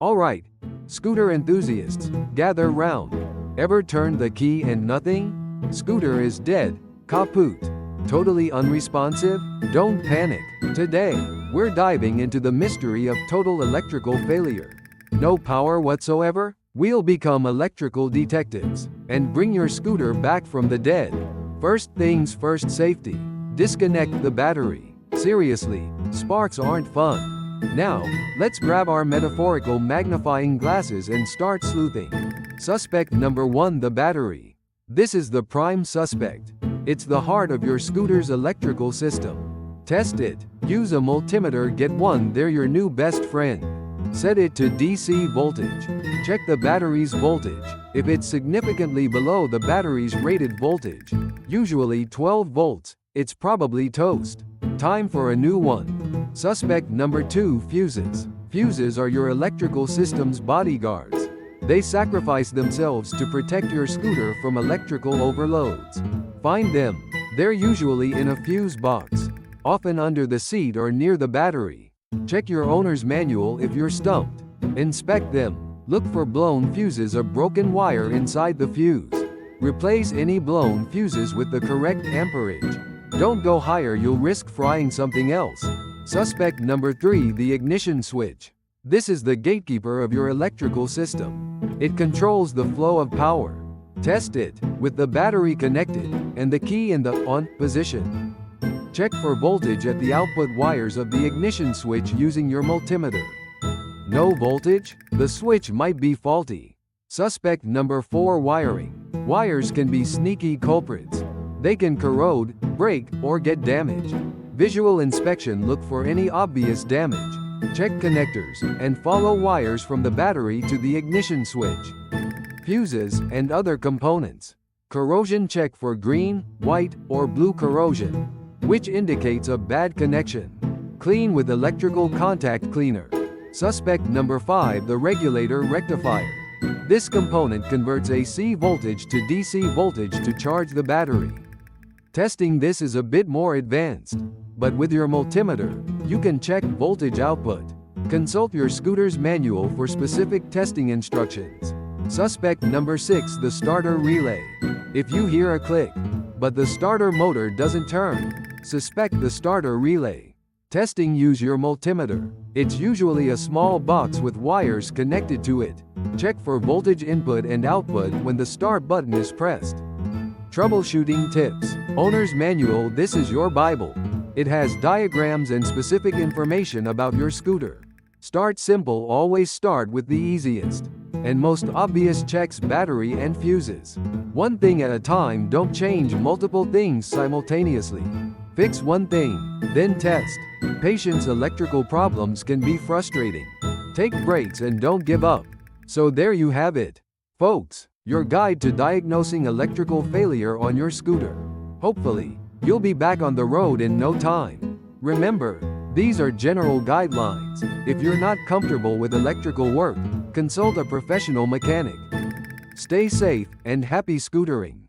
Alright, scooter enthusiasts, gather round. Ever turned the key and nothing? Scooter is dead, kaput. Totally unresponsive? Don't panic. Today, we're diving into the mystery of total electrical failure. No power whatsoever? We'll become electrical detectives and bring your scooter back from the dead. First things first, safety. Disconnect the battery. Seriously, sparks aren't fun. Now, let's grab our metaphorical magnifying glasses and start sleuthing. Suspect number 1, the battery. This is the prime suspect. It's the heart of your scooter's electrical system. Test it. Use a multimeter, get one, they're your new best friend. Set it to DC voltage. Check the battery's voltage. If it's significantly below the battery's rated voltage, usually 12 volts, it's probably toast. Time for a new one. Suspect number 2, fuses. Fuses are your electrical system's bodyguards. They sacrifice themselves to protect your scooter from electrical overloads. Find them. They're usually in a fuse box, often under the seat or near the battery. Check your owner's manual if you're stumped. Inspect them. Look for blown fuses or broken wire inside the fuse. Replace any blown fuses with the correct amperage. Don't go higher, you'll risk frying something else. Suspect number 3, the ignition switch. This is the gatekeeper of your electrical system. It controls the flow of power. Test it with the battery connected and the key in the on position. Check for voltage at the output wires of the ignition switch using your multimeter. No voltage? The switch might be faulty. Suspect number 4, wiring. Wires can be sneaky culprits. They can corrode, break, or get damaged. Visual inspection, look for any obvious damage. Check connectors and follow wires from the battery to the ignition switch, fuses, and other components. Corrosion, check for green, white, or blue corrosion, which indicates a bad connection. Clean with electrical contact cleaner. Suspect number 5, the regulator rectifier. This component converts AC voltage to DC voltage to charge the battery. Testing this is a bit more advanced, but with your multimeter, you can check voltage output. Consult your scooter's manual for specific testing instructions. Suspect number 6, the starter relay. If you hear a click, but the starter motor doesn't turn, suspect the starter relay. Testing, use your multimeter. It's usually a small box with wires connected to it. Check for voltage input and output when the start button is pressed. Troubleshooting tips. Owner's manual, this is your Bible. It has diagrams and specific information about your scooter. Start simple, always start with the easiest and most obvious checks: battery and fuses. One thing at a time, don't change multiple things simultaneously. Fix one thing, then test. Patience, electrical problems can be frustrating. Take breaks and don't give up. So there you have it, folks. Your guide to diagnosing electrical failure on your scooter. Hopefully, you'll be back on the road in no time. Remember, these are general guidelines. If you're not comfortable with electrical work, consult a professional mechanic. Stay safe and happy scootering.